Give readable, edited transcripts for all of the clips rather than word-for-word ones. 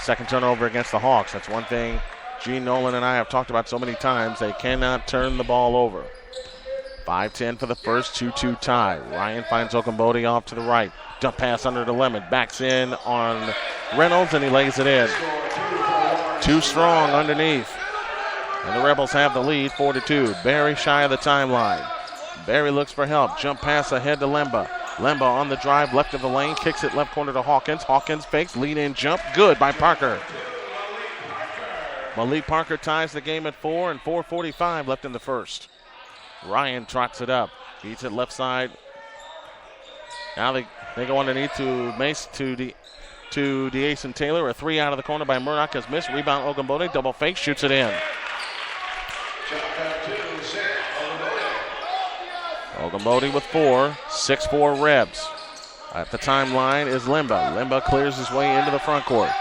Second turnover against the Hawks. That's one thing Gene Nolan and I have talked about so many times. They cannot turn the ball over. 5-10 for the first, 2-2 tie. Ryan finds Ogunbode off to the right. Dump pass under the lemon. Backs in on Reynolds, and he lays it in. Too strong underneath. And the Rebels have the lead, 4-2. Barry shy of the timeline. Barry looks for help. Jump pass ahead to Lemba. Lemba on the drive, left of the lane. Kicks it left corner to Hawkins. Hawkins fakes, lead in jump. Good by Parker. Malik Parker ties the game at 4 and 4:45 left in the first. Ryan trots it up. Feeds it left side. Now they go underneath to Mace to DeAson Taylor. A three out of the corner by Murdoch has missed. Rebound Ogunbode. Double fake. Shoots it in. Ogunbode with 4. 6-4 Rebs. At the timeline is Lemba. Lemba clears his way into the front court.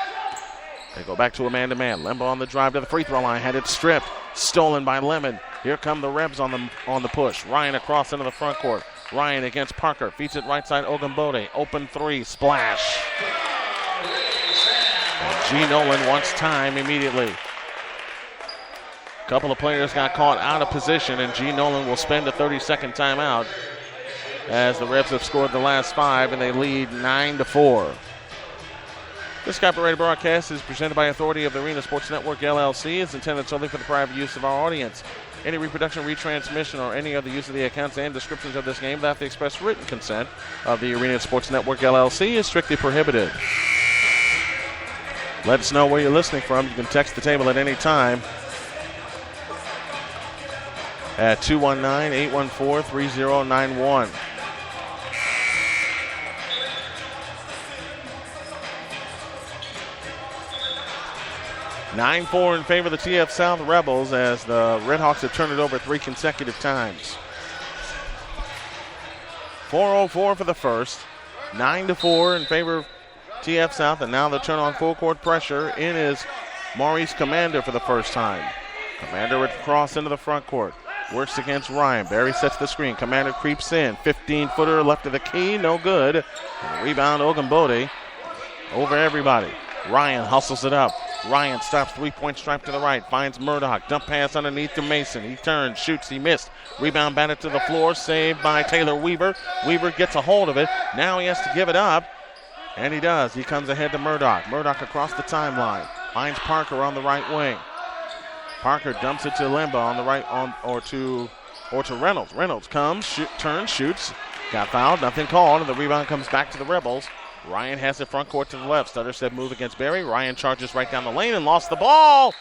They go back to a man-to-man. Lemba on the drive to the free throw line. Had it stripped. Stolen by Lemon. Here come the Rebs on the push. Ryan across into the front court. Ryan against Parker. Feeds it right side Ogunbode. Open three. Splash. And G. Nolan wants time immediately. A couple of players got caught out of position, and G. Nolan will spend a 30-second timeout as the Rebs have scored the last 5, and they lead 9-4. This copyrighted broadcast is presented by authority of the Arena Sports Network, LLC. It's intended solely for the private use of our audience. Any reproduction, retransmission, or any other use of the accounts and descriptions of this game without the express written consent of the Arena Sports Network, LLC is strictly prohibited. Let us know where you're listening from. You can text the table at any time at 219-814-3091. (9-4) in favor of the TF South Rebels as the Redhawks have turned it over 3 consecutive times. 4:04 for the first. 9-4 in favor of TF South, and now they turn on full court pressure. In is Maurice Commander for the first time. Commander would cross into the front court. Works against Ryan. Barry sets the screen. Commander creeps in. 15-footer left of the key. No good. And the rebound Ogunbode over everybody. Ryan hustles it up. Ryan stops three-point stripe to the right. Finds Murdoch. Dump pass underneath to Mason. He turns, shoots, he missed. Rebound batted to the floor. Saved by Taylor Weaver. Weaver gets a hold of it. Now he has to give it up. And he does. He comes ahead to Murdoch. Murdoch across the timeline. Finds Parker on the right wing. Parker dumps it to Lemba on the right or to Reynolds. Reynolds comes, turns, shoots. Got fouled, nothing called, and the rebound comes back to the Rebels. Ryan has the front court to the left. Stutter step move against Barry. Ryan charges right down the lane and lost the ball.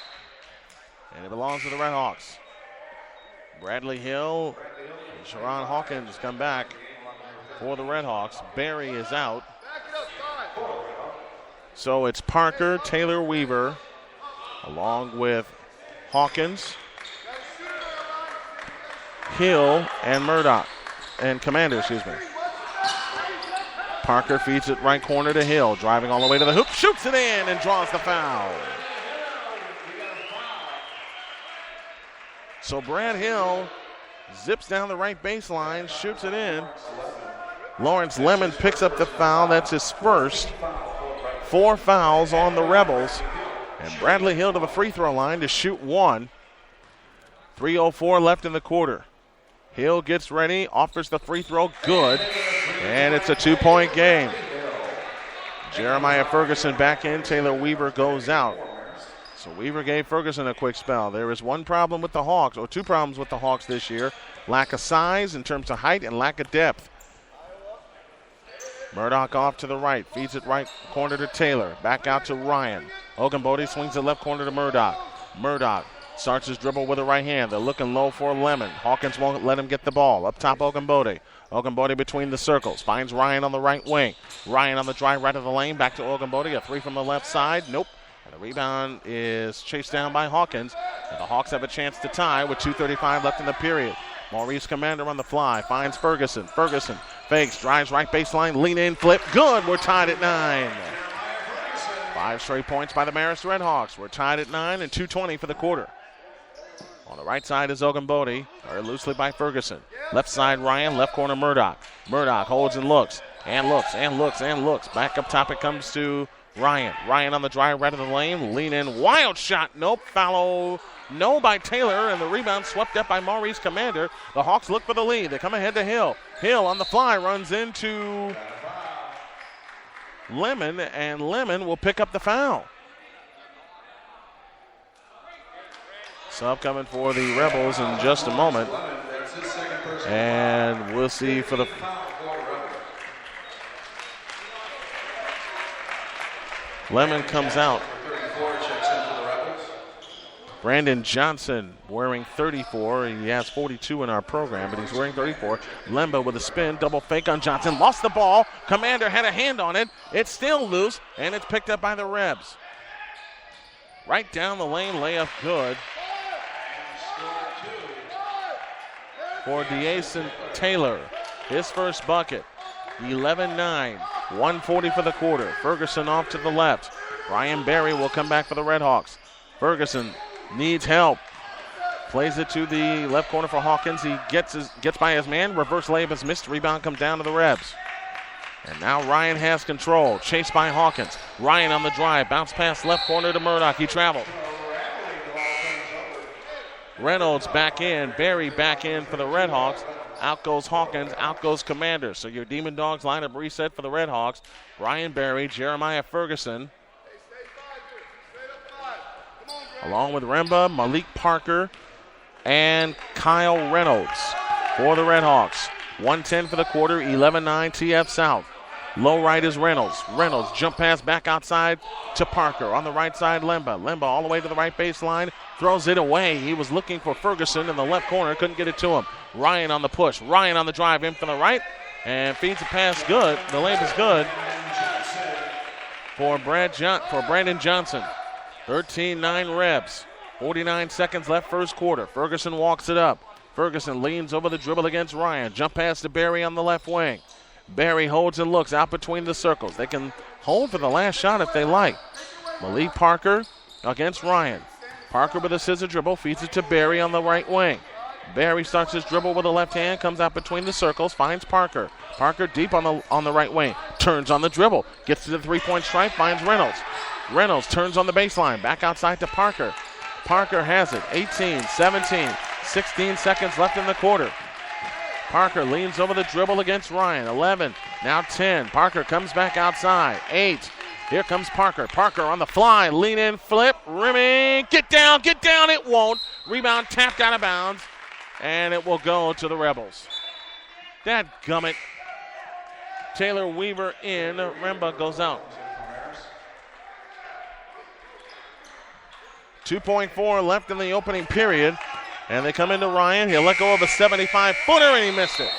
And it belongs to the Redhawks. Bradley Hill and Sharon Hawkins come back for the Redhawks. Barry is out. So it's Parker, Taylor Weaver, along with Hawkins, Hill, and Murdoch, and Commander, excuse me. Parker feeds it right corner to Hill, driving all the way to the hoop, shoots it in, and draws the foul. So Brad Hill zips down the right baseline, shoots it in. Lawrence Lemon picks up the foul. That's his first. 4 fouls on the Rebels. And Bradley Hill to the free throw line to shoot 1. 3:04 left in the quarter. Hill gets ready, offers the free throw, good. And it's a 2-point game. Jeremiah Ferguson back in, Taylor Weaver goes out. So Weaver gave Ferguson a quick spell. There is one problem with the Hawks, or 2 problems with the Hawks this year. Lack of size in terms of height and lack of depth. Murdoch off to the right, feeds it right corner to Taylor. Back out to Ryan. Ogunbode swings the left corner to Murdoch. Murdoch starts his dribble with the right hand. They're looking low for Lemon. Hawkins won't let him get the ball. Up top Ogunbode. Ogunbode between the circles. Finds Ryan on the right wing. Ryan on the drive right of the lane. Back to Ogunbode. A 3 from the left side. Nope. And the rebound is chased down by Hawkins. And the Hawks have a chance to tie with 2:35 left in the period. Maurice Commander on the fly. Finds Ferguson. Ferguson fakes. Drives right baseline. Lean in. Flip. Good. We're tied at 9. 5 straight points by the Marist Redhawks. We're tied at 9 and 2:20 for the quarter. On the right side is Ogunbode, guarded loosely by Ferguson. Left side Ryan, left corner Murdoch. Murdoch holds and looks, and looks, and looks, and looks. Back up top it comes to Ryan on the drive right of the lane. Lean in. Wild shot. Nope. Foul. No by Taylor, and the rebound swept up by Marist Commander. The Hawks look for the lead. They come ahead to Hill. Hill on the fly runs into Lemon, and Lemon will pick up the foul. Sub coming for the Rebels in just a moment. And we'll see for the... Lemon comes out. Brandon Johnson wearing 34. He has 42 in our program, but he's wearing 34. Lemba with a spin, double fake on Johnson. Lost the ball. Commander had a hand on it. It's still loose, and it's picked up by the Rebs. Right down the lane, layup good. For Deason Taylor, his first bucket. 11-9, 140 for the quarter. Ferguson off to the left. Ryan Berry will come back for the Redhawks. Ferguson needs help. Plays it to the left corner for Hawkins. He gets by his man. Reverse layup is missed. Rebound comes down to the Rebs. And now Ryan has control. Chased by Hawkins. Ryan on the drive. Bounce pass left corner to Murdoch. He traveled. Reynolds back in. Berry back in for the Redhawks. Out goes Hawkins. Out goes Commander. So your Demon Dogs lineup reset for the Redhawks. Ryan Berry, Jeremiah Ferguson. Along with Remba, Malik Parker, and Kyle Reynolds for the Redhawks. 1:10 for the quarter, 11-9 TF South. Low right is Reynolds. Reynolds jump pass back outside to Parker. On the right side, Lemba. Lemba all the way to the right baseline. Throws it away. He was looking for Ferguson in the left corner. Couldn't get it to him. Ryan on the push. Ryan on the drive in from the right. And feeds the pass good. The layup is good for Brandon Johnson. 13-9 Rebs. 49 seconds left first quarter. Ferguson walks it up. Ferguson leans over the dribble against Ryan. Jump pass to Berry on the left wing. Berry holds and looks out between the circles. They can hold for the last shot if they like. Malik Parker against Ryan. Parker with a scissor dribble, feeds it to Berry on the right wing. Berry starts his dribble with the left hand, comes out between the circles, finds Parker. Parker deep on the right wing, turns on the dribble, gets to the three-point stripe, finds Reynolds. Reynolds turns on the baseline, back outside to Parker. Parker has it, 18, 17, 16 seconds left in the quarter. Parker leans over the dribble against Ryan. 11, now 10. Parker comes back outside. 8. Here comes Parker. Parker on the fly. Lean in, flip, rimming. Get down. It won't. Rebound tapped out of bounds. And it will go to the Rebels. Dadgummit. Taylor Weaver in. Remba goes out. 2.4 left in the opening period. And they come into Ryan. He'll let go of a 75-footer, and he missed it.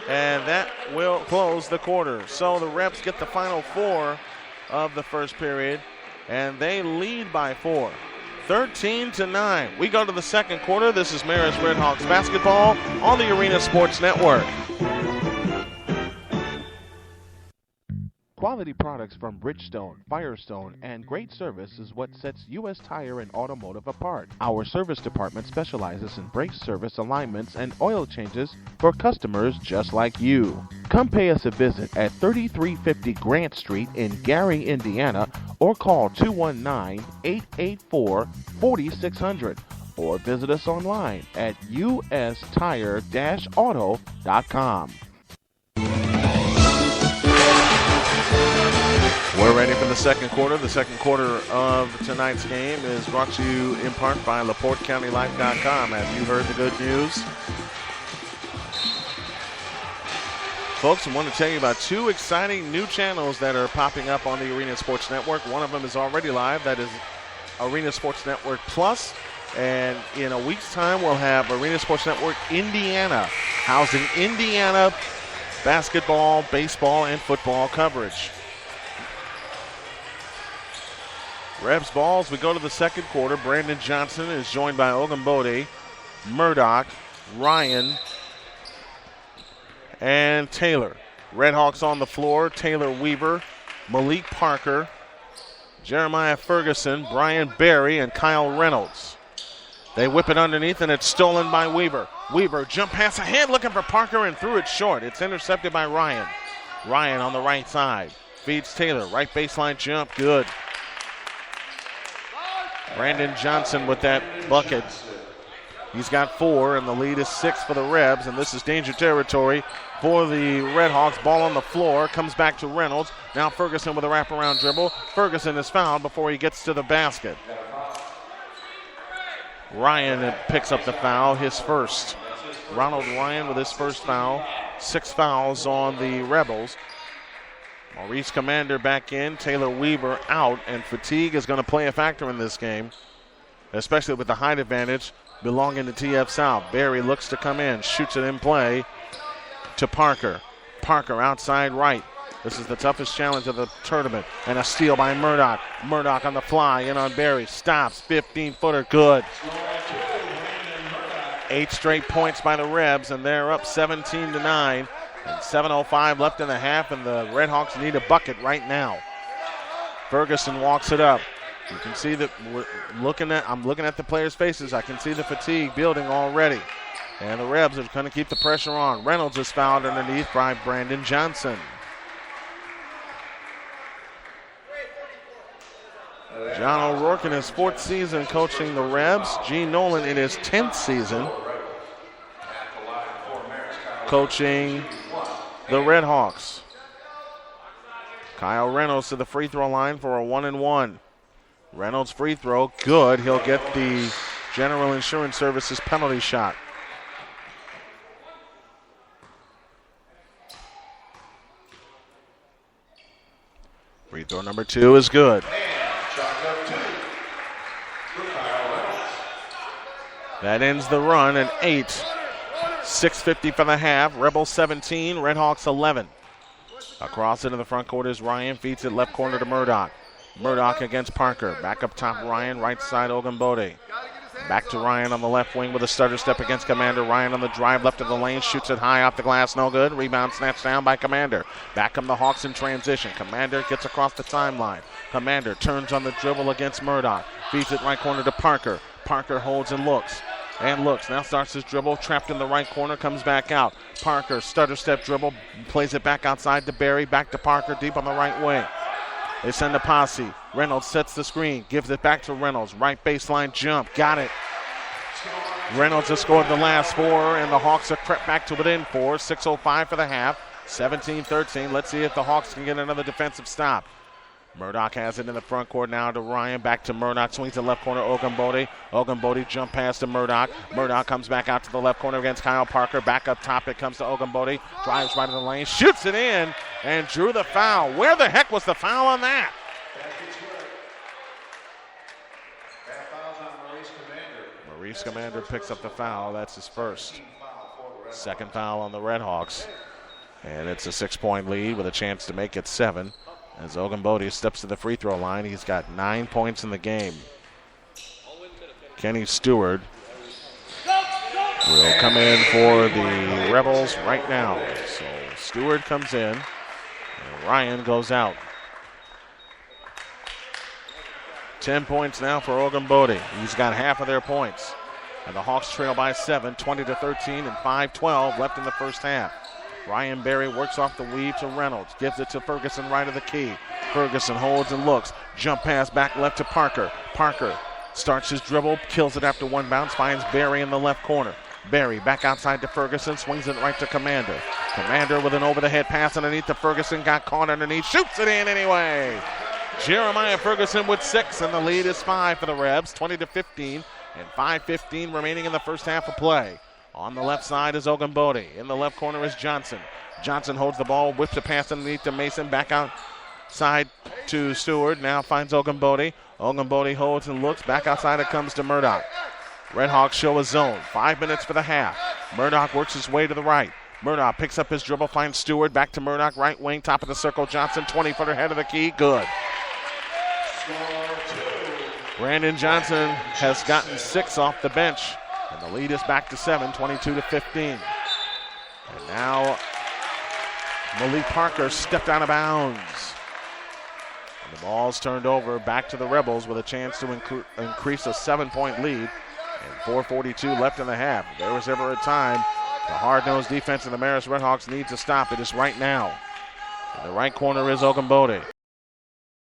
And that will close the quarter. So the Rebs get the final 4 of the first period, and they lead by 4. 13-9. We go to the second quarter. This is Marist Redhawks basketball on the Arena Sports Network. Quality products from Bridgestone, Firestone, and great service is what sets U.S. Tire and Automotive apart. Our service department specializes in brake service alignments and oil changes for customers just like you. Come pay us a visit at 3350 Grant Street in Gary, Indiana, or call 219-884-4600, or visit us online at ustire-auto.com. We're ready for the second quarter. The second quarter of tonight's game is brought to you in part by LaPorteCountyLife.com. Have you heard the good news? Folks, I want to tell you about 2 exciting new channels that are popping up on the Arena Sports Network. One of them is already live. That is Arena Sports Network Plus. And in a week's time, we'll have Arena Sports Network Indiana, housing Indiana basketball, baseball, and football coverage. Rebs balls, we go to the second quarter. Brandon Johnson is joined by Ogunbode, Murdoch, Ryan, and Taylor. Redhawks on the floor, Taylor Weaver, Malik Parker, Jeremiah Ferguson, Brian Berry, and Kyle Reynolds. They whip it underneath, and it's stolen by Weaver. Weaver jump pass ahead, looking for Parker, and threw it short. It's intercepted by Ryan. Ryan on the right side. feeds Taylor. Right baseline jump, good. Brandon Johnson with that bucket. He's got 4, and the lead is 6 for the Rebs, and this is danger territory for the Red Hawks. Ball on the floor, comes back to Reynolds. Now Ferguson with a wraparound dribble. Ferguson is fouled before he gets to the basket. Ryan picks up the foul, his first. Ronald Ryan with his first foul. 6 fouls on the Rebels. Maurice Commander back in, Taylor Weaver out, and fatigue is going to play a factor in this game, especially with the height advantage belonging to TF South. Barry looks to come in, shoots it in play to Parker. Parker outside right. This is the toughest challenge of the tournament, and a steal by Murdoch. Murdoch on the fly, in on Barry, stops, 15-footer, good. 8 straight points by the Rebs, and they're up 17-9. And 7:05 left in the half, and the Red Hawks need a bucket right now. Ferguson walks it up. You can see that I'm looking at the players' faces. I can see the fatigue building already. And the Rebs are going to keep the pressure on. Reynolds is fouled underneath by Brandon Johnson. John O'Rourke in his 4th season coaching the Rebs. Gene Nolan in his 10th season coaching the Red Hawks. Kyle Reynolds to the free throw line for a 1-and-1. Reynolds free throw, good. He'll get the General Insurance Services penalty shot. Free throw number 2 is good. That ends the run at 8. 6:50 for the half. Rebels 17, Red Hawks 11. Across into the front court is Ryan. Feeds it left corner to Murdoch. Murdoch against Parker. Back up top, Ryan. Right side, Ogunbode. Back to Ryan on the left wing with a stutter step against Commander. Ryan on the drive left of the lane. Shoots it high off the glass. No good. Rebound snatched down by Commander. Back come the Hawks in transition. Commander gets across the timeline. Commander turns on the dribble against Murdoch. Feeds it right corner to Parker. Parker holds and looks. Now starts his dribble, trapped in the right corner, comes back out. Parker, stutter step dribble, plays it back outside to Barry, back to Parker, deep on the right wing. They send a posse. Reynolds sets the screen, gives it back to Reynolds. Right baseline jump, got it. Reynolds has scored the last 4, and the Hawks have crept back to within 4. 6:05 for the half, 17-13. Let's see if the Hawks can get another defensive stop. Murdoch has it in the front court now to Ryan. Back to Murdoch. Swings to left corner, Ogunbode. Ogunbode jump pass to Murdoch. Murdoch comes back out to the left corner against Kyle Parker. Back up top, it comes to Ogunbode. Drives right in the lane. Shoots it in and drew the foul. Where the heck was the foul on that? Maurice Commander picks up the foul. That's his first. Second foul on the Red Hawks. And it's a 6-point lead with a chance to make it 7. As Ogunbode steps to the free throw line, he's got 9 points in the game. Kenny Stewart will come in for the Rebels right now. So Stewart comes in, and Ryan goes out. 10 points now for Ogunbode. He's got half of their points. And the Hawks trail by 7, 20-13, and 5:12 left in the first half. Ryan Berry works off the weave to Reynolds. Gives it to Ferguson right of the key. Ferguson holds and looks. Jump pass back left to Parker. Parker starts his dribble. Kills it after one bounce. Finds Berry in the left corner. Berry back outside to Ferguson. Swings it right to Commander. Commander with an over-the-head pass underneath to Ferguson. Got caught underneath. Shoots it in anyway. Jeremiah Ferguson with 6, and the lead is 5 for the Rebs. 20-15, and 5:15 remaining in the first half of play. On the left side is Ogunbode. In the left corner is Johnson. Johnson holds the ball, whips a pass underneath to Mason. Back outside to Stewart. Now finds Ogunbode. Ogunbode holds and looks. Back outside it comes to Murdoch. Red Hawks show a zone. 5 minutes for the half. Murdoch works his way to the right. Murdoch picks up his dribble, finds Stewart. Back to Murdoch, right wing, top of the circle. Johnson, 20-footer head of the key. Good. Brandon Johnson has gotten 6 off the bench. And the lead is back to 7, 22-15. And now Malik Parker stepped out of bounds. And the ball's turned over back to the Rebels with a chance to increase a 7-point lead. And 4:42 left in the half. If there was ever a time the hard-nosed defense of the Marist Redhawks needs to stop, it is right now. In the right corner is Ogunbode.